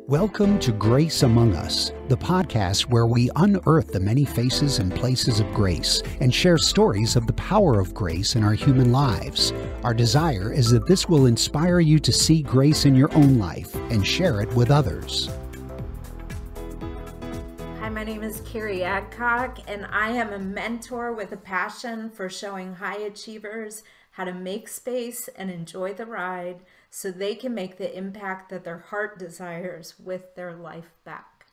Welcome to Grace Among Us, the podcast where we unearth the many faces and places of grace and share stories of the power of grace in our human lives. Our desire is that this will inspire you to see grace in your own life and share it with others. Hi, my name is Carri Adcock, and I am a mentor with a passion for showing high achievers how to make space and enjoy the ride so they can make the impact that their heart desires with their life back.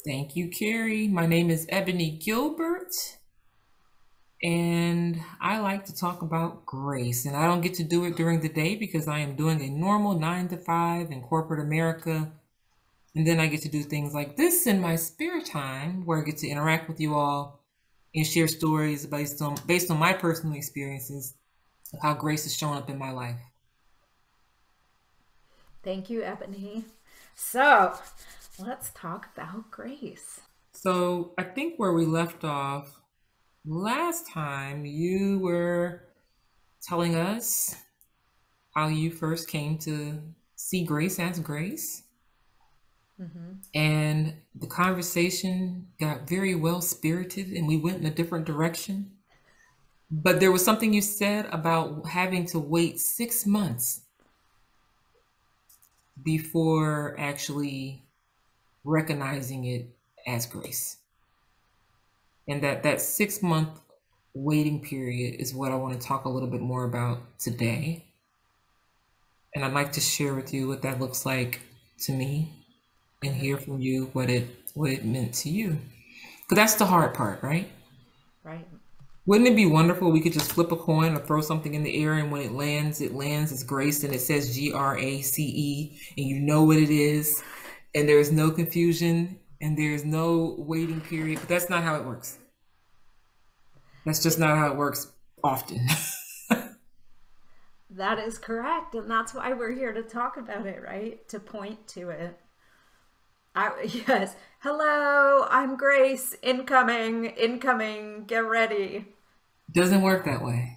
Thank you, Carri. My name is Ebony Gilbert, and I like to talk about grace. And I don't get to do it during the day because I am doing a normal 9 to 5 in corporate America. And then I get to do things like this in my spare time where I get to interact with you all and share stories based on my personal experiences of how grace has shown up in my life. Thank you, Ebony. So let's talk about grace. So I think where we left off last time, you were telling us how you first came to see grace as grace. Mm-hmm. And the conversation got very well spirited and we went in a different direction. But there was something you said about having to wait 6 months before actually recognizing it as grace. And that 6 month waiting period is what I want to talk a little bit more about today. And I'd like to share with you what that looks like to me and hear from you what it meant to you. Because that's the hard part, right? Right. Wouldn't it be wonderful we could just flip a coin or throw something in the air and when it lands as grace and it says GRACE and you know what it is and there's no confusion and there's no waiting period, but that's not how it works. That's just not how it works often. That is correct. And that's why we're here to talk about it, right? To point to it. Yes. Hello, I'm Grace. Incoming. Get ready. Doesn't work that way.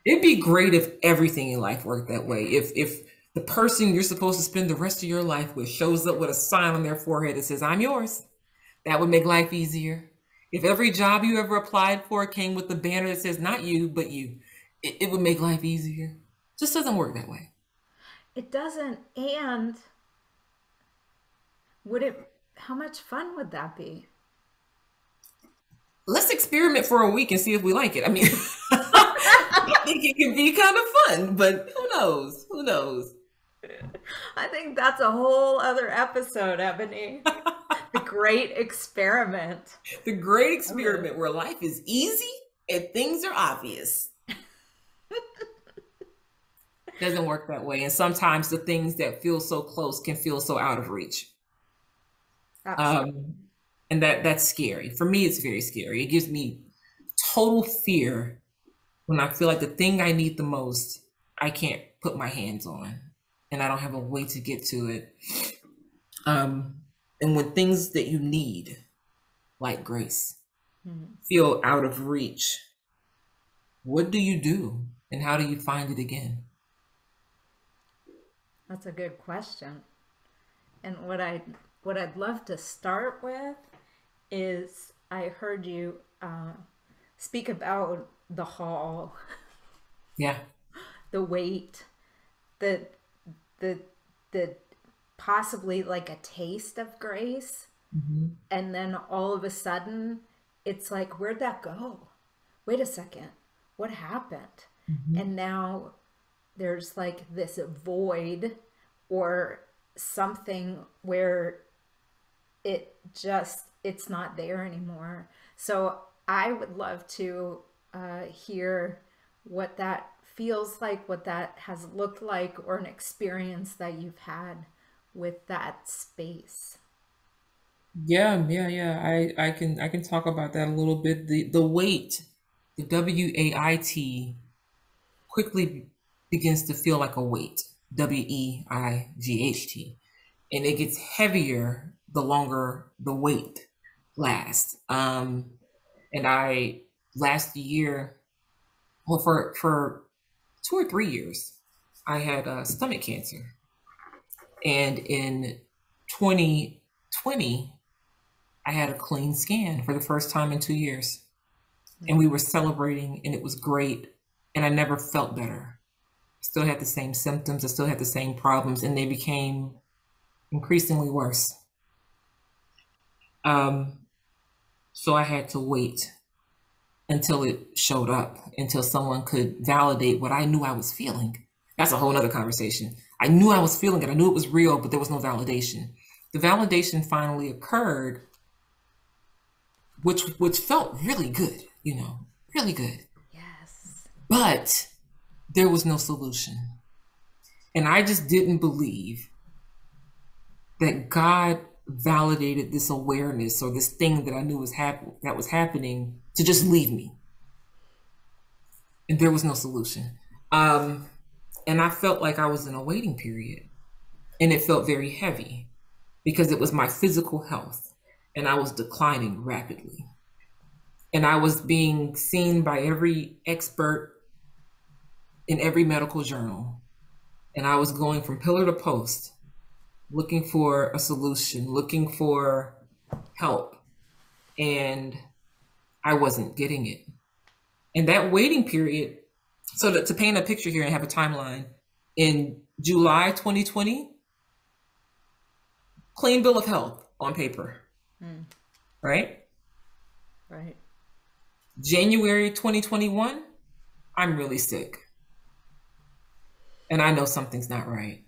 It'd be great if everything in life worked that way. If the person you're supposed to spend the rest of your life with shows up with a sign on their forehead that says, I'm yours, that would make life easier. If every job you ever applied for came with a banner that says, not you, but you, it would make life easier. Just doesn't work that way. It doesn't. And how much fun would that be? Let's experiment for a week and see if we like it. I mean, I think it can be kind of fun, but who knows? Who knows? I think that's a whole other episode, Ebony. The great experiment. The great experiment where life is easy and things are obvious. Doesn't work that way. And sometimes the things that feel so close can feel so out of reach. And that's scary. For me, it's very scary. It gives me total fear when I feel like the thing I need the most, I can't put my hands on and I don't have a way to get to it. And when things that you need, like grace, feel out of reach, what do you do and how do you find it again? That's a good question. And what I'd love to start with is I heard you speak about the haul. Yeah. The wait, the possibly like a taste of grace. Mm-hmm. And then all of a sudden it's like, where'd that go? Wait a second. What happened? Mm-hmm. And now there's like this void or something where it's not there anymore. So I would love to hear what that feels like, what that has looked like, or an experience that you've had with that space. Yeah. I can talk about that a little bit. The weight, the WAIT, quickly begins to feel like a weight. WEIGHT. And it gets heavier the longer the wait lasts. And last year, well, for 2 or 3 years, I had stomach cancer. And in 2020, I had a clean scan for the first time in 2 years. And we were celebrating, and it was great. And I never felt better. I still had the same symptoms. I still had the same problems, and they became increasingly worse. So I had to wait until it showed up, until someone could validate what I knew I was feeling. That's a whole nother conversation. I knew I was feeling it. I knew it was real, but there was no validation. The validation finally occurred, which felt really good, really good. Yes. But there was no solution. And I just didn't believe that God validated this awareness or this thing that I knew was happening to just leave me. And there was no solution. And I felt like I was in a waiting period. And it felt very heavy because it was my physical health, and I was declining rapidly. And I was being seen by every expert in every medical journal. And I was going from pillar to post, looking for a solution, looking for help. And I wasn't getting it. And that waiting period, so to paint a picture here and have a timeline, in July 2020, clean bill of health on paper, right? Right. January 2021, I'm really sick. And I know something's not right.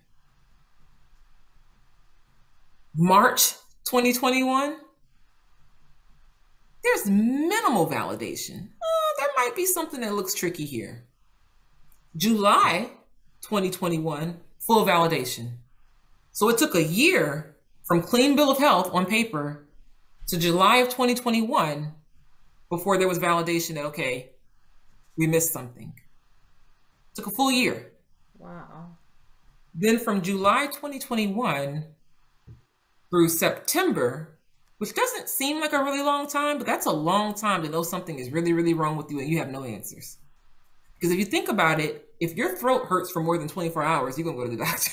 March 2021, there's minimal validation. There might be something that looks tricky here. July 2021, full validation. So it took a year from clean bill of health on paper to July of 2021 before there was validation that, okay, we missed something. It took a full year. Wow. Then from July 2021 through September, which doesn't seem like a really long time, but that's a long time to know something is really, really wrong with you and you have no answers. Because if you think about it, if your throat hurts for more than 24 hours, you're going to go to the doctor.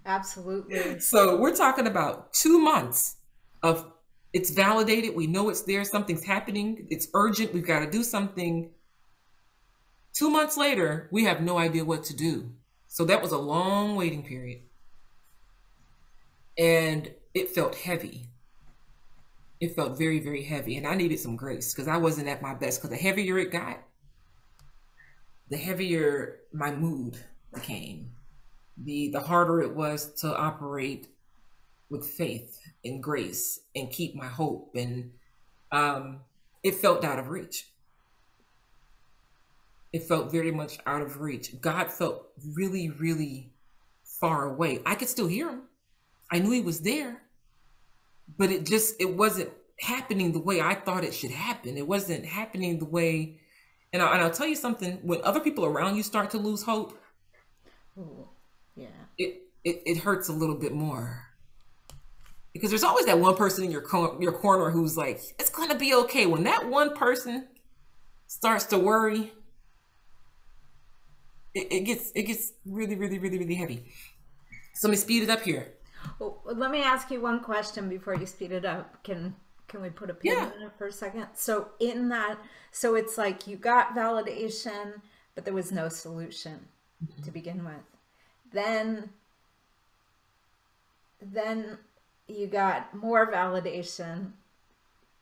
Absolutely. So we're talking about 2 months of it's validated. We know it's there. Something's happening. It's urgent. We've got to do something. 2 months later, we have no idea what to do. So that was a long waiting period. And it felt heavy. It felt very, very heavy. And I needed some grace because I wasn't at my best. Because the heavier it got, the heavier my mood became. The harder it was to operate with faith and grace and keep my hope. And it felt out of reach. It felt very much out of reach. God felt really, really far away. I could still hear him. I knew he was there, but it wasn't happening the way I thought it should happen. It wasn't happening the way, and I'll tell you something, when other people around you start to lose hope, Ooh, yeah, it hurts a little bit more. Because there's always that one person in your corner who's like, it's gonna be okay. When that one person starts to worry, it gets really, really, really, really heavy. So let me speed it up here. Well, let me ask you one question before you speed it up. Can we put a pin in it for a second? So in that, so it's like you got validation, but there was no solution to begin with. Then you got more validation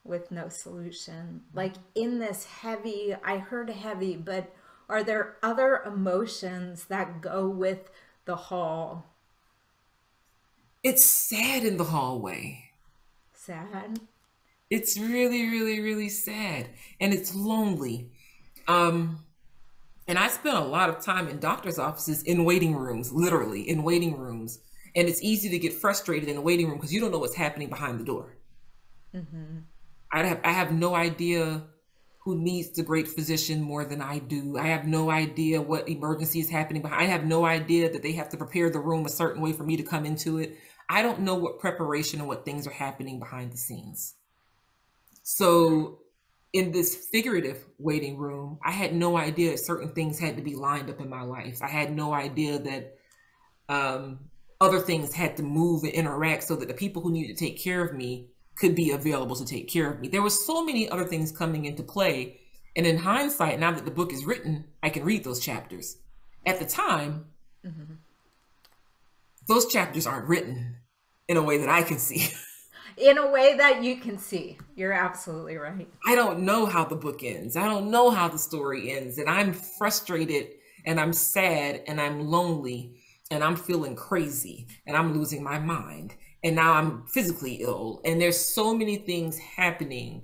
with no solution. Like in this heavy, I heard heavy, but are there other emotions that go with the hall? It's sad in the hallway. Sad? It's really, really, really sad. And it's lonely. And I spent a lot of time in doctor's offices in waiting rooms, literally in waiting rooms. And it's easy to get frustrated in a waiting room because you don't know what's happening behind the door. Mm-hmm. I have no idea who needs the great physician more than I do. I have no idea what emergency is happening behind. I have no idea that they have to prepare the room a certain way for me to come into it. I don't know what preparation and what things are happening behind the scenes. So in this figurative waiting room, I had no idea that certain things had to be lined up in my life. I had no idea that other things had to move and interact so that the people who needed to take care of me could be available to take care of me. There were so many other things coming into play. And in hindsight, now that the book is written, I can read those chapters. At the time, those chapters aren't written in a way that I can see. In a way that you can see. You're absolutely right. I don't know how the book ends. I don't know how the story ends. And I'm frustrated and I'm sad and I'm lonely and I'm feeling crazy and I'm losing my mind. And now I'm physically ill. And there's so many things happening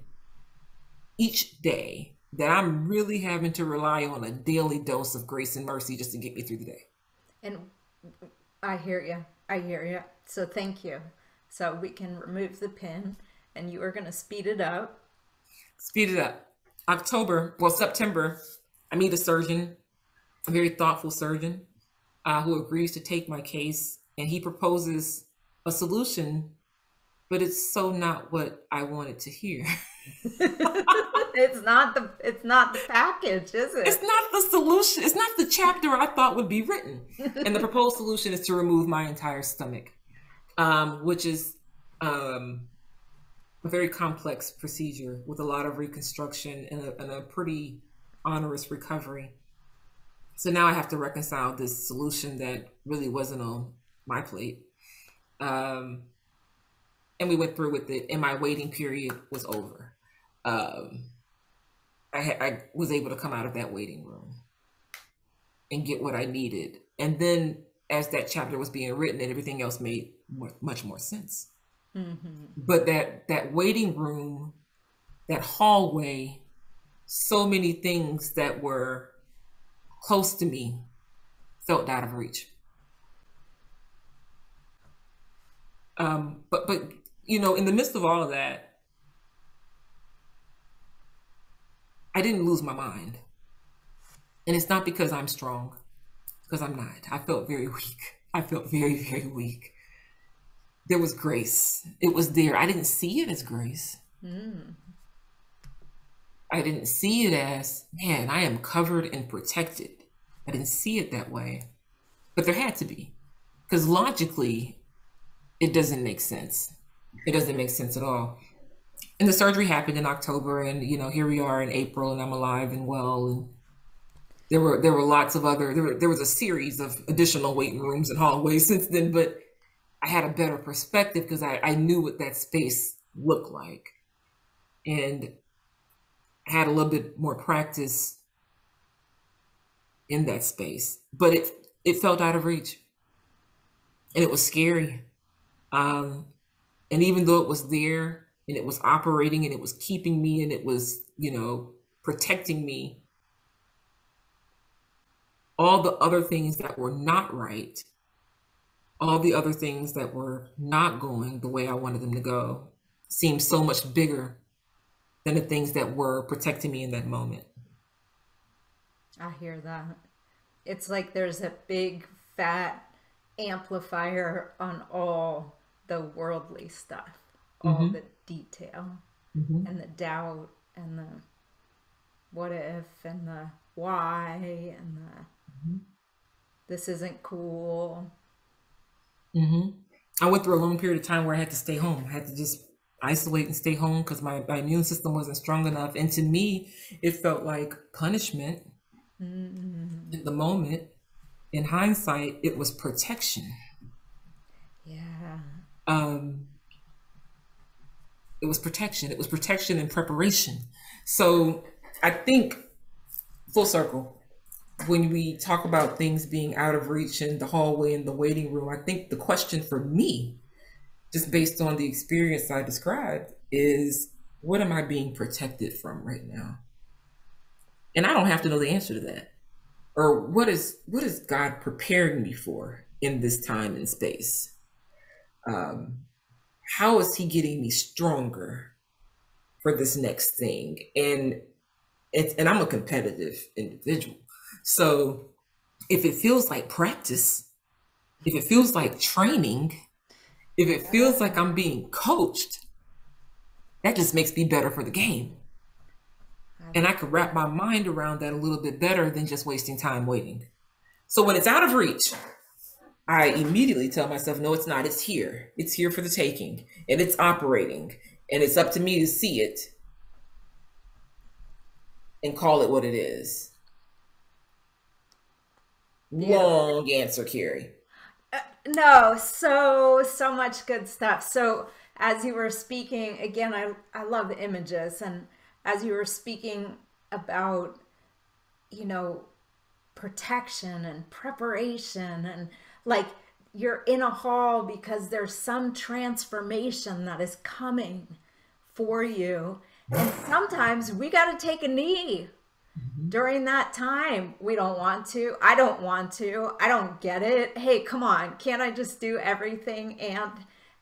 each day that I'm really having to rely on a daily dose of grace and mercy just to get me through the day. And I hear you. I hear you. So thank you. So we can remove the pin and you are going to speed it up. Speed it up. September, I meet a surgeon, a very thoughtful surgeon who agrees to take my case, and he proposes a solution, but it's so not what I wanted to hear. It's not the package, is it? It's not the solution. It's not the chapter I thought would be written. And the proposed solution is to remove my entire stomach, which is a very complex procedure with a lot of reconstruction and a pretty onerous recovery. So now I have to reconcile this solution that really wasn't on my plate. And we went through with it, and my waiting period was over. I was able to come out of that waiting room and get what I needed. And then as that chapter was being written, and everything else made much more sense. But that waiting room, that hallway, so many things that were close to me felt out of reach. But you know, in the midst of all of that, I didn't lose my mind. And it's not because I'm strong, because I'm not. I felt very weak. I felt very, very weak. There was grace. It was there. I didn't see it as grace. I didn't see it as, man, I am covered and protected. I didn't see it that way. But there had to be. Because logically, it doesn't make sense. It doesn't make sense at all. And the surgery happened in October, and you know, here we are in April, and I'm alive and well. And there were lots of other, there was a series of additional waiting rooms and hallways since then, but I had a better perspective because I knew what that space looked like. And I had a little bit more practice in that space, but it felt out of reach. And it was scary. And even though it was there, and it was operating, and it was keeping me, and it was, you know, protecting me, all the other things that were not right, all the other things that were not going the way I wanted them to go, seemed so much bigger than the things that were protecting me in that moment. I hear that. It's like there's a big fat amplifier on all the worldly stuff, all the detail and the doubt and the what if and the why and the this isn't cool. I went through a long period of time where I had to stay home. I had to just isolate and stay home because my immune system wasn't strong enough. And to me, it felt like punishment in the moment. In hindsight, it was protection. Yeah. It was protection. It was protection and preparation. So I think, full circle, when we talk about things being out of reach in the hallway and the waiting room, I think the question for me, just based on the experience I described, is what am I being protected from right now? And I don't have to know the answer to that. Or what is God preparing me for in this time and space? How is he getting me stronger for this next thing? And I'm a competitive individual. So if it feels like practice, if it feels like training, if it feels like I'm being coached, that just makes me better for the game. And I could wrap my mind around that a little bit better than just wasting time waiting. So when it's out of reach, I immediately tell myself, no, it's not. It's here. It's here for the taking, and it's operating, and it's up to me to see it and call it what it is. Yeah. Long answer, Carri. No, so much good stuff. So as you were speaking, again, I love images. And as you were speaking about, you know, protection and preparation, and like you're in a hall because there's some transformation that is coming for you. And sometimes we got to take a knee during that time. We don't want to. I don't want to. I don't get it. Hey, come on. Can't I just do everything and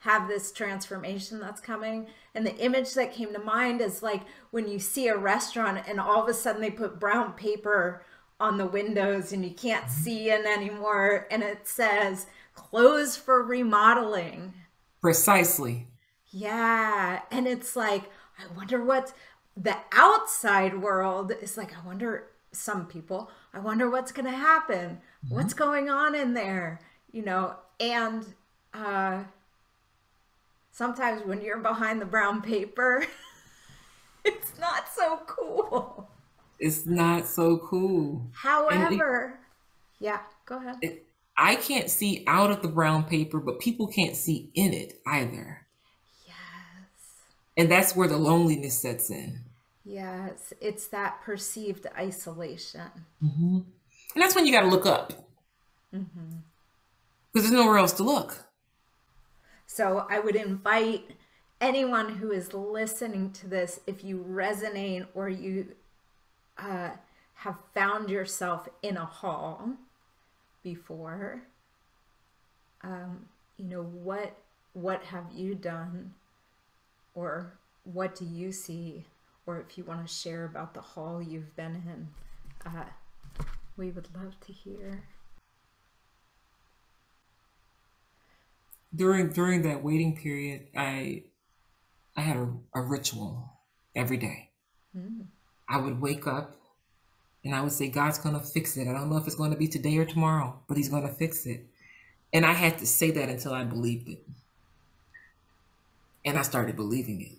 have this transformation that's coming? And the image that came to mind is like when you see a restaurant and all of a sudden they put brown paper on the windows and you can't see in anymore, and it says closed for remodeling. Precisely. Yeah. And it's like, I wonder what the outside world is like. I wonder, some people, I wonder what's going to happen. What's going on in there, you know? And sometimes when you're behind the brown paper, it's not so cool. It's not so cool. However, yeah, go ahead. I can't see out of the brown paper, but people can't see in it either. And that's where the loneliness sets in. Yes, it's that perceived isolation. And that's when you got to look up. Because there's nowhere else to look. So I would invite anyone who is listening to this, if you resonate or you have found yourself in a hall before, you know, what have you done? Or what do you see? Or if you want to share about the hall you've been in, we would love to hear. During that waiting period, I had a ritual every day. I would wake up and I would say, God's going to fix it. I don't know if it's going to be today or tomorrow, but he's going to fix it. And I had to say that until I believed it. And I started believing it.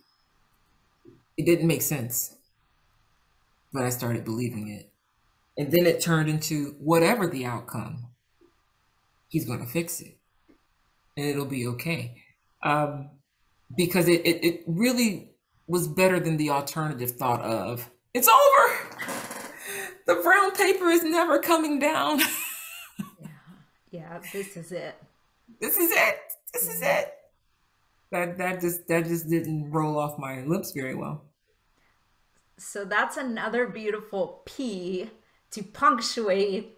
It didn't make sense, but I started believing it. And then it turned into whatever the outcome, he's going to fix it. And it'll be okay. Because it really was better than the alternative thought of, it's over. The brown paper is never coming down. Yeah, this is it. This is it. This is it. That just didn't roll off my lips very well. So that's another beautiful P to punctuate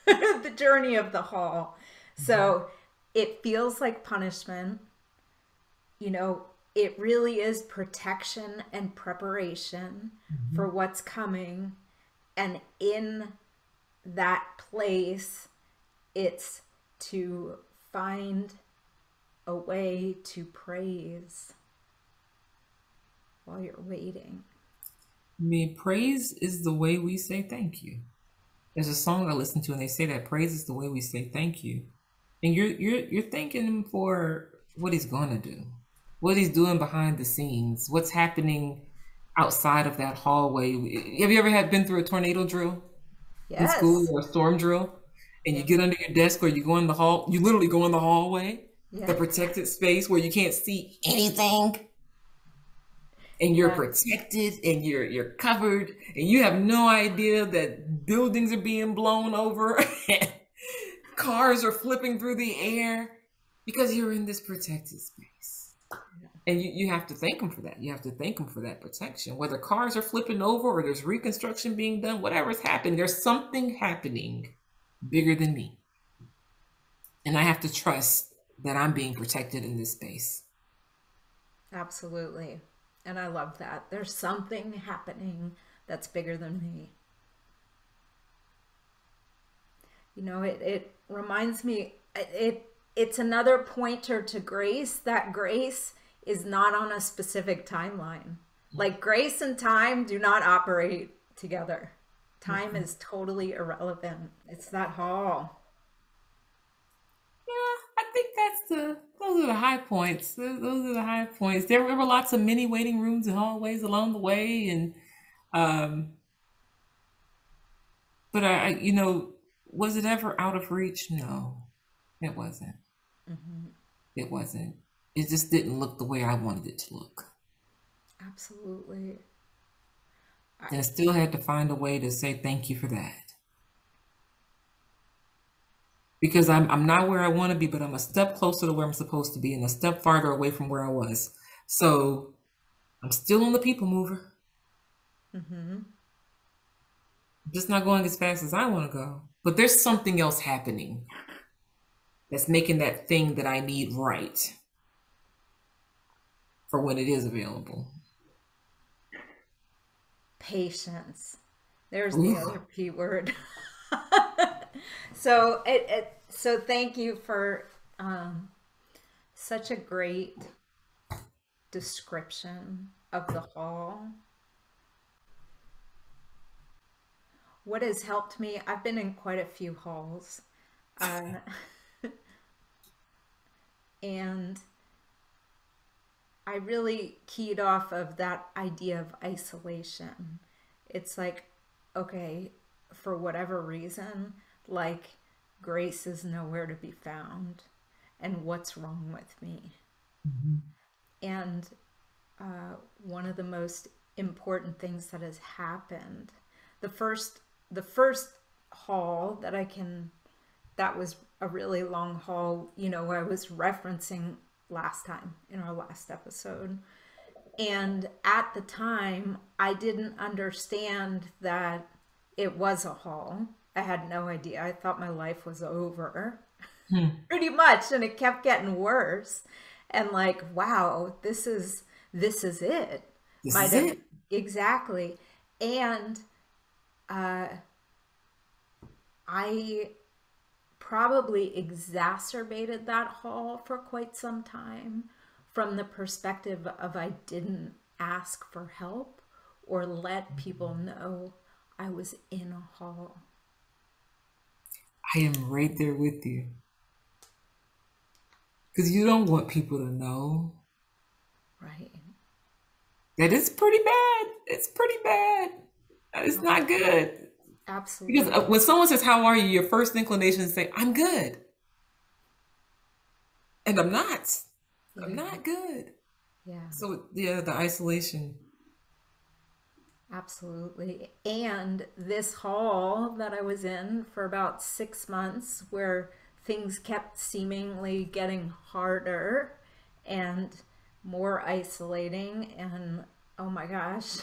the journey of the hall. So it feels like punishment. You know, it really is protection and preparation for what's coming. And in that place, it's to find a way to praise while you're waiting. I mean, praise is the way we say thank you. There's a song I listen to and they say that praise is the way we say thank you. And you're thanking him for what he's gonna do, what he's doing behind the scenes, what's happening outside of that hallway. Have you ever been through a tornado drill in school, or a storm drill? And you get under your desk, or you go in the hall, you literally go in the hallway, the protected space where you can't see anything. And you're protected and you're covered and you have no idea that buildings are being blown over and cars are flipping through the air because you're in this protected space. And you have to thank them for that. You have to thank them for that protection. Whether cars are flipping over or there's reconstruction being done, whatever's happened, there's something happening bigger than me. And I have to trust that I'm being protected in this space. Absolutely. And I love that. There's something happening that's bigger than me. You know, it reminds me, it's another pointer to grace, that grace is not on a specific timeline. Like grace and time do not operate together. Time is totally irrelevant. It's that hall. Yeah, I think those are the high points. Those are the high points. There were lots of mini waiting rooms and hallways along the way, and um, but was it ever out of reach? No, it wasn't. Mm-hmm. It wasn't. It just didn't look the way I wanted it to look. Absolutely. And I still had to find a way to say thank you for that. Because I'm not where I want to be, but I'm a step closer to where I'm supposed to be and a step farther away from where I was. So I'm still on the people mover. Mm-hmm. I'm just not going as fast as I want to go. But there's something else happening that's making that thing that I need right for when it is available. Patience. There's the other P word. So thank you for such a great description of the hall. What has helped me, I've been in quite a few halls, and I really keyed off of that idea of isolation. It's like, okay, for whatever reason, like grace is nowhere to be found, and what's wrong with me? Mm-hmm. And one of the most important things that has happened, the first hall that was a really long hall, I was referencing last time in our last episode. And at the time, I didn't understand that it was a hall. I had no idea. I thought my life was over pretty much. And it kept getting worse. And like, wow, this is it. Exactly. And I probably exacerbated that hall for quite some time from the perspective of I didn't ask for help or let people know I was in a hall. I am right there with you. Because you don't want people to know. Right. That it's pretty bad. It's pretty bad. It's not good. Absolutely. Because when someone says, "How are you?" your first inclination is to say, "I'm good." And I'm not. Yeah. I'm not good. Yeah. So, yeah, the isolation. Absolutely. And this hall that I was in for about 6 months, where things kept seemingly getting harder and more isolating, and oh my gosh,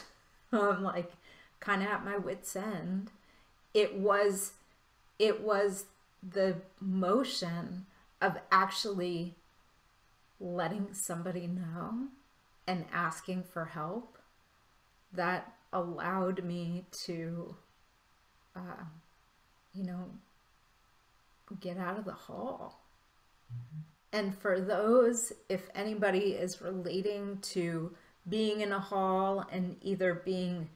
I'm like kind of at my wit's end. It was the motion of actually letting somebody know and asking for help that allowed me to, get out of the hall. Mm-hmm. And for those, if anybody is relating to being in a hall and either being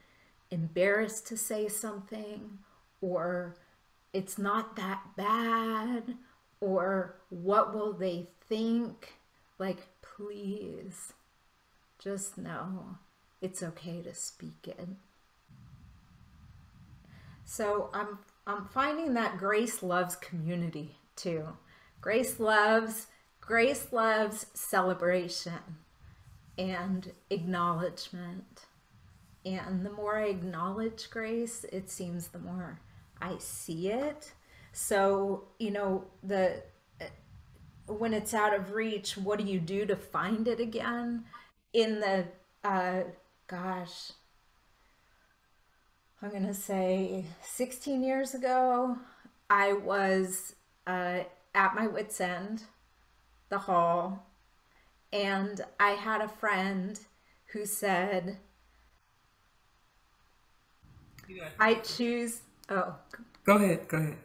embarrassed to say something, or it's not that bad, or what will they think, like, please just know it's okay to speak it. So I'm finding that Grace loves community too. Grace loves celebration and acknowledgement. And the more I acknowledge grace, it seems the more I see it. So, when it's out of reach, what do you do to find it again? In the, gosh, I'm going to say 16 years ago, I was at my wit's end, the hall, and I had a friend who said, I choose, Go ahead.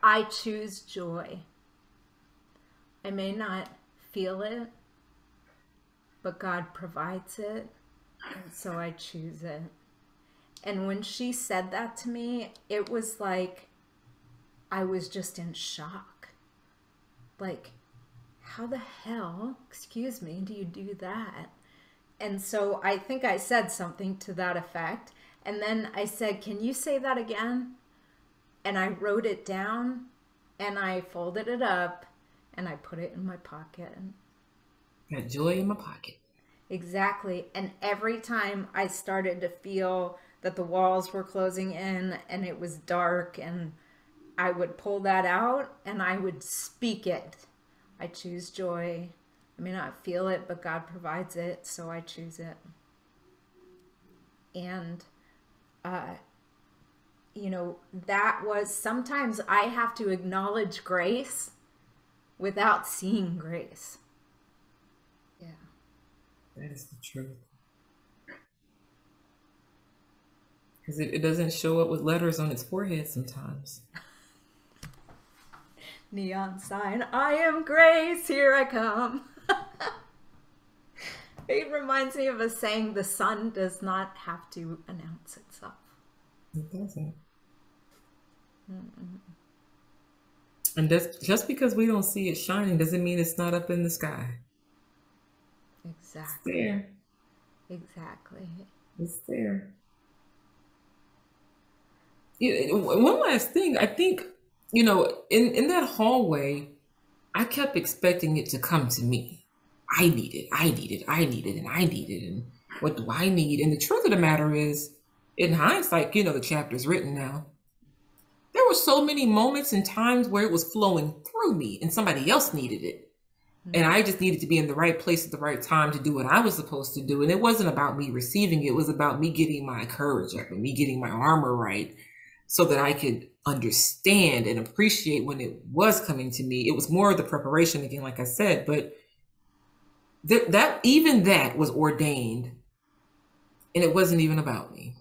I choose joy. I may not feel it, but God provides it. And so I choose it. And when she said that to me, it was like I was just in shock. Like, how the hell, excuse me, do you do that? And so I think I said something to that effect. And then I said, can you say that again? And I wrote it down and I folded it up and I put it in my pocket. Got joy in my pocket. Exactly. And every time I started to feel that the walls were closing in and it was dark, and I would pull that out and I would speak it. I choose joy. I may not feel it, but God provides it, so I choose it. And, you know, that was, sometimes I have to acknowledge grace without seeing grace. Yeah. That is the truth. Because it doesn't show up with letters on its forehead sometimes. Neon sign, I am grace, here I come. It reminds me of a saying, the sun does not have to announce itself. It doesn't. And just because we don't see it shining doesn't mean it's not up in the sky. Exactly. It's there. Exactly. It's there. One last thing, I think, you know, in that hallway, I kept expecting it to come to me. I need it, I need it, I need it, and I need it. And what do I need? And the truth of the matter is, in hindsight, you know, the chapter's written now. There were so many moments and times where it was flowing through me and somebody else needed it. And I just needed to be in the right place at the right time to do what I was supposed to do. And it wasn't about me receiving it. It was about me getting my courage up and me getting my armor right so that I could understand and appreciate when it was coming to me. It was more of the preparation, again, like I said, but that was ordained, and it wasn't even about me.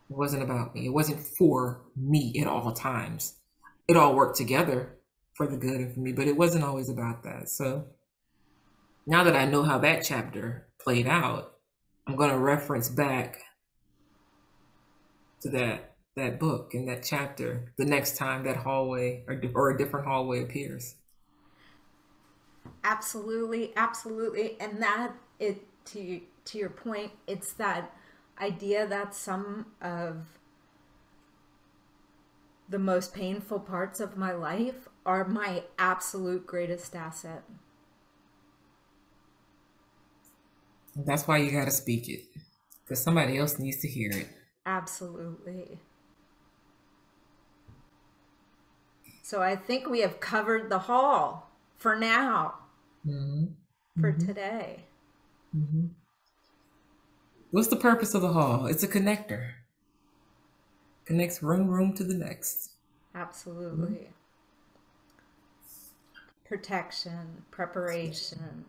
It wasn't about me. It wasn't for me at all times. It all worked together for the good and for me, but it wasn't always about that. So now that I know how that chapter played out, I'm going to reference back to that book and that chapter the next time that hallway or a different hallway appears. Absolutely, absolutely. And that, to your point, it's that idea that some of the most painful parts of my life are my absolute greatest asset. That's why you got to speak it, because somebody else needs to hear it. Absolutely. So I think we have covered the hall for now, for today. What's the purpose of the hall? It's a connector. Connects one room to the next. Absolutely. Protection, preparation.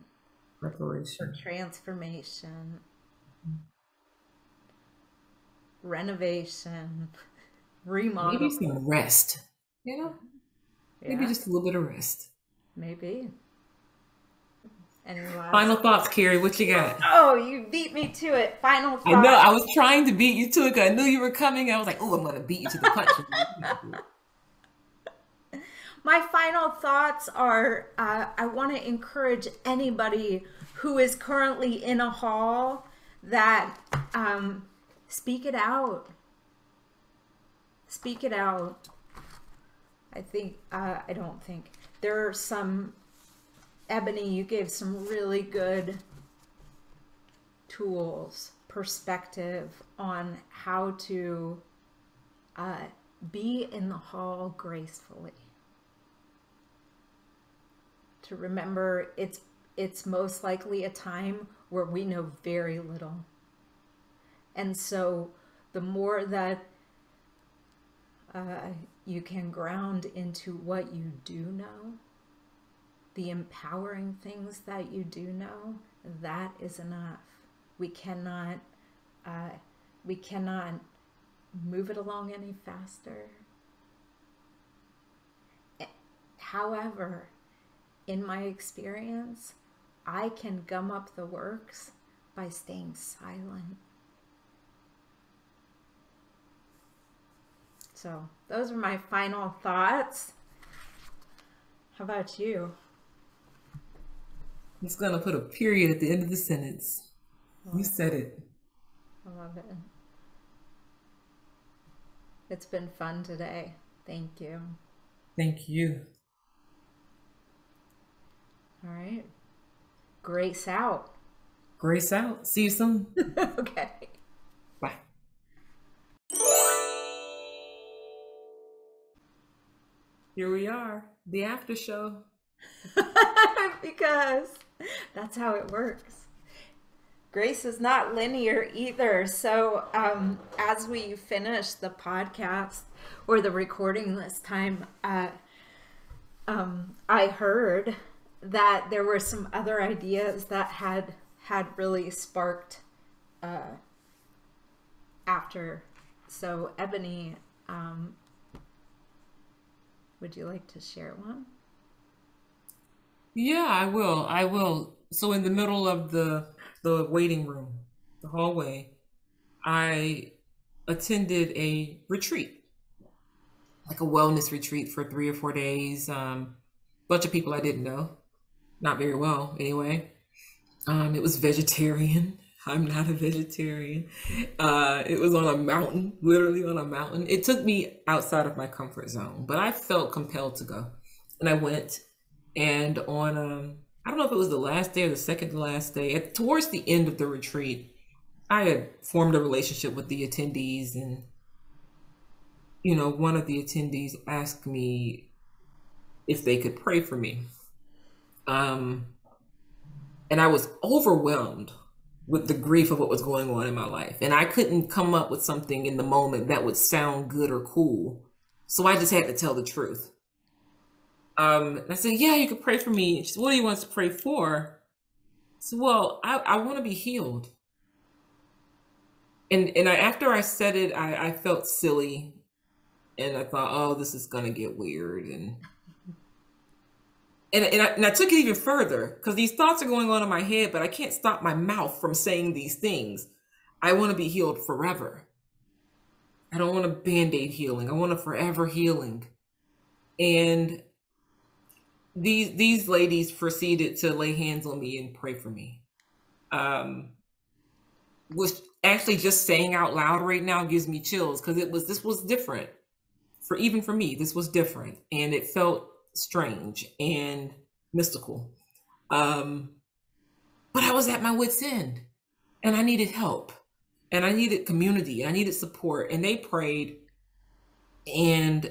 For transformation. Renovation. Remodel. Maybe some rest. You know? Yeah. Maybe just a little bit of rest. Maybe. Final thoughts, Carri. What you got? Oh, you beat me to it. Final thoughts. I know. I was trying to beat you to it because I knew you were coming. I was like, oh, I'm going to beat you to the punch. My final thoughts are, I want to encourage anybody who is currently in a hall that speak it out. Speak it out. I don't think. There are some, Ebony, you gave some really good tools, perspective on how to be in the hall gracefully. To remember it's most likely a time where we know very little. And so the more that you can ground into what you do know, the empowering things that you do know, that is enough. We cannot move it along any faster. However, in my experience, I can gum up the works by staying silent. So those are my final thoughts. How about you? It's going to put a period at the end of the sentence. You said it. I love it. It's been fun today. Thank you. Thank you. All right. Grace out. Grace out. See you soon. Okay. Bye. Here we are, the after show. Because that's how it works. Grace is not linear either. So as we finish the podcast or the recording this time, I heard that there were some other ideas that had really sparked after. So Ebony, would you like to share one? Yeah, I will. So in the middle of the waiting room, the hallway, I attended a retreat, like a wellness retreat for 3 or 4 days. Bunch of people I didn't know, not very well anyway. It was vegetarian. I'm not a vegetarian. It was on a mountain, literally on a mountain. It took me outside of my comfort zone, but I felt compelled to go. And I went, and on, I don't know if it was the last day or the second to last day, towards the end of the retreat, I had formed a relationship with the attendees, and, you know, one of the attendees asked me if they could pray for me. And I was overwhelmed with the grief of what was going on in my life. And I couldn't come up with something in the moment that would sound good or cool. So I just had to tell the truth. I said, yeah, you could pray for me. And she said, what do you want us to pray for? I said, well, I want to be healed. And after I said it, I felt silly. And I thought, oh, this is going to get weird. And I took it even further, because these thoughts are going on in my head, but I can't stop my mouth from saying these things. I want to be healed forever. I don't want a Band-Aid healing. I want a forever healing. And these ladies proceeded to lay hands on me and pray for me. Which actually just saying out loud right now gives me chills, because this was different. Even for me, this was different. And it felt strange and mystical. But I was at my wit's end, and I needed help, and I needed community, I needed support, and they prayed, and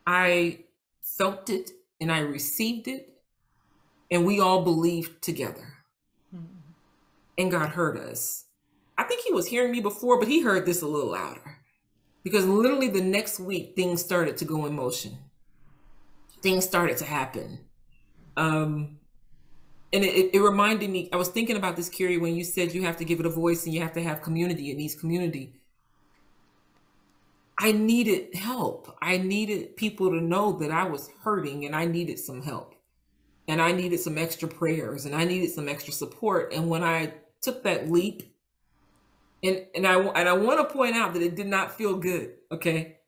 I felt it, and I received it, and we all believed together. And God heard us. I think he was hearing me before, but he heard this a little louder, because literally the next week things started to go in motion. Things started to happen. And it reminded me, I was thinking about this, Carri, when you said you have to give it a voice and you have to have community. It needs community. I needed help. I needed people to know that I was hurting, and I needed some help, and I needed some extra prayers, and I needed some extra support. And when I took that leap, and I want to point out that it did not feel good. Okay.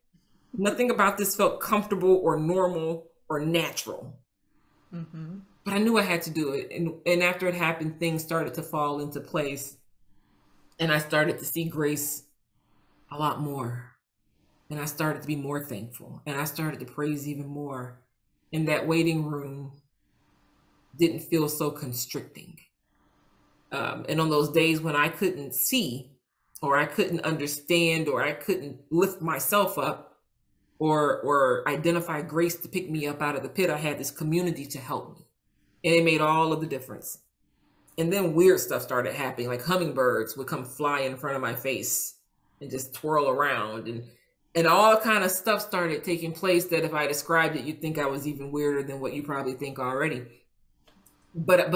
Nothing about this felt comfortable or normal or natural. Mm-hmm. But I knew I had to do it. And after it happened, things started to fall into place. And I started to see grace a lot more. And I started to be more thankful. And I started to praise even more. And that waiting room didn't feel so constricting. And on those days when I couldn't see, or I couldn't understand, or I couldn't lift myself up, or identify grace to pick me up out of the pit, I had this community to help me. And it made all of the difference. And then weird stuff started happening, like hummingbirds would come fly in front of my face and just twirl around. And all kind of stuff started taking place that if I described it, you'd think I was even weirder than what you probably think already. But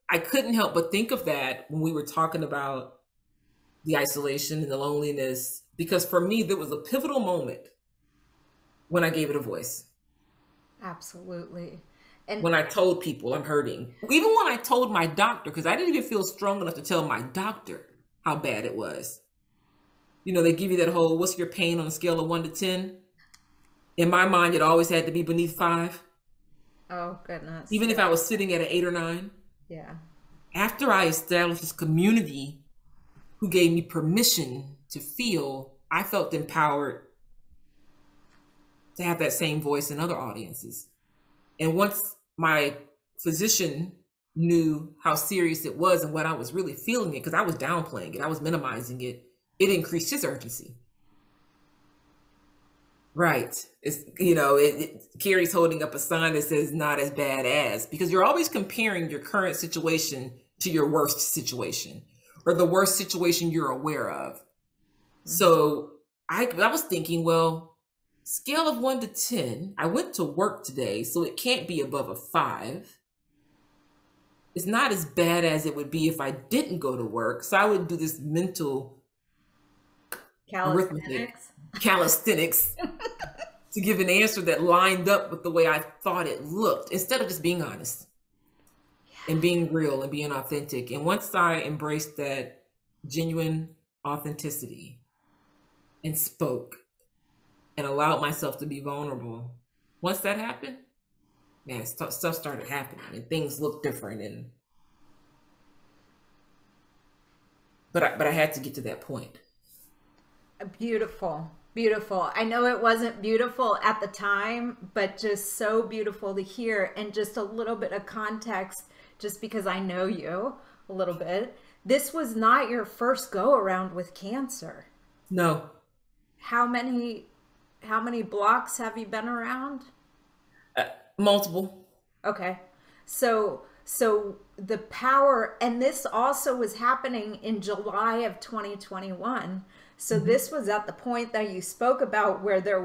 I couldn't help but think of that when we were talking about the isolation and the loneliness, because for me, there was a pivotal moment when I gave it a voice. Absolutely. And when I told people I'm hurting, even when I told my doctor, because I didn't even feel strong enough to tell my doctor how bad it was. You know, they give you that whole, what's your pain on a scale of 1 to 10? In my mind, it always had to be beneath 5. oh goodness. Even if I was sitting at an 8 or 9. Yeah. After I established this community who gave me permission to feel, I felt empowered to have that same voice in other audiences. And once my physician knew how serious it was and what I was really feeling it, because I was downplaying it, I was minimizing it, it increased his urgency. Right. It's, you know, Carri's holding up a sign that says not as bad as, because you're always comparing your current situation to your worst situation or the worst situation you're aware of. Mm-hmm. So I was thinking, well, scale of 1 to 10, I went to work today, so it can't be above a 5. It's not as bad as it would be if I didn't go to work. So I would do this mental calisthenics to give an answer that lined up with the way I thought it looked, instead of just being honest and being real and being authentic. And once I embraced that genuine authenticity and spoke and allowed myself to be vulnerable, once that happened, man, stuff started happening and things looked different. But I had to get to that point. Beautiful. Beautiful. I know it wasn't beautiful at the time, but just so beautiful to hear. And just a little bit of context, just because I know you a little bit. This was not your first go around with cancer. No. How many blocks have you been around? Multiple. Okay. So the power, and this also was happening in July of 2021. So mm-hmm. This was at the point that you spoke about where there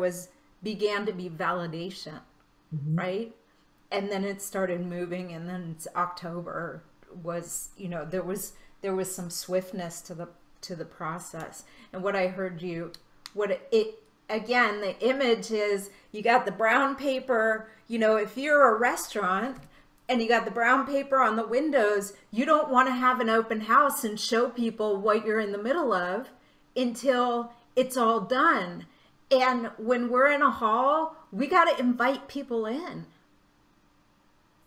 began to be validation, mm-hmm. right? And then it started moving, and then it's October was, you know, there was some swiftness to the process. And what I heard you, again, the image is you got the brown paper, you know, if you're a restaurant and you got the brown paper on the windows, you don't want to have an open house and show people what you're in the middle of until it's all done. And when we're in a hall, we got to invite people in.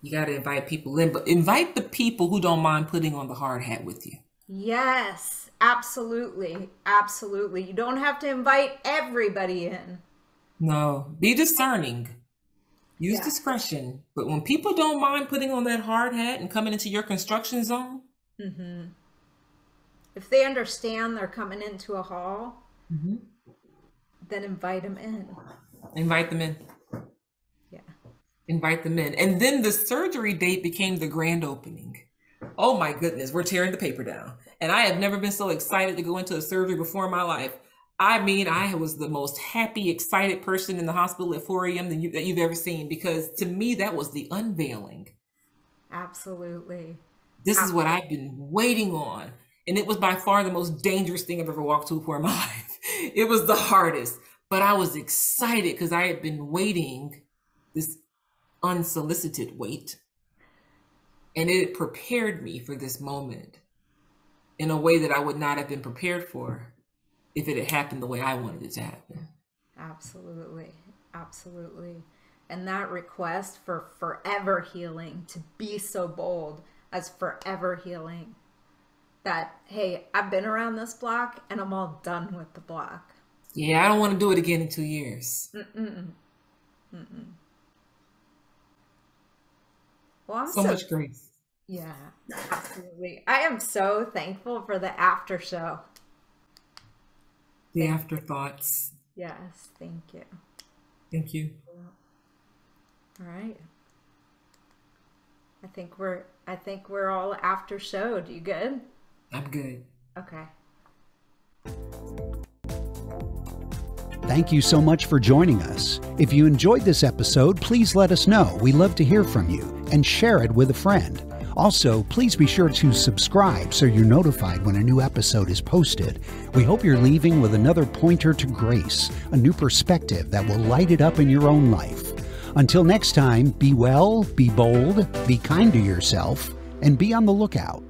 You got to invite people in, but invite the people who don't mind putting on the hard hat with you. Yes, absolutely. Absolutely. You don't have to invite everybody in. No, be discerning. Use discretion. But when people don't mind putting on that hard hat and coming into your construction zone, mm-hmm. If they understand they're coming into a hall, mm-hmm. then invite them in. Invite them in. Yeah. Invite them in. And then the surgery date became the grand opening. Oh my goodness, we're tearing the paper down. And I have never been so excited to go into a surgery before in my life. I mean, I was the most happy, excited person in the hospital at 4 a.m. that you've ever seen, because to me, that was the unveiling. Absolutely. This is what I've been waiting on. And it was by far the most dangerous thing I've ever walked through before in my life. It was the hardest, but I was excited because I had been waiting this unsolicited wait. And it prepared me for this moment in a way that I would not have been prepared for if it had happened the way I wanted it to happen. Absolutely. Absolutely. And that request for forever healing, to be so bold as forever healing. That, hey, I've been around this block and I'm all done with the block. Yeah, I don't want to do it again in 2 years. Mm-mm. Mm-mm. Well, I'm so much grace. Yeah, absolutely. I am so thankful for the after show. The afterthoughts. Yes, thank you. Thank you. All right. I think we're all after showed. You good? I'm good. Okay. Thank you so much for joining us. If you enjoyed this episode, please let us know. We love to hear from you, and share it with a friend. Also, please be sure to subscribe so you're notified when a new episode is posted. We hope you're leaving with another pointer to grace, a new perspective that will light it up in your own life. Until next time, be well, be bold, be kind to yourself, and be on the lookout.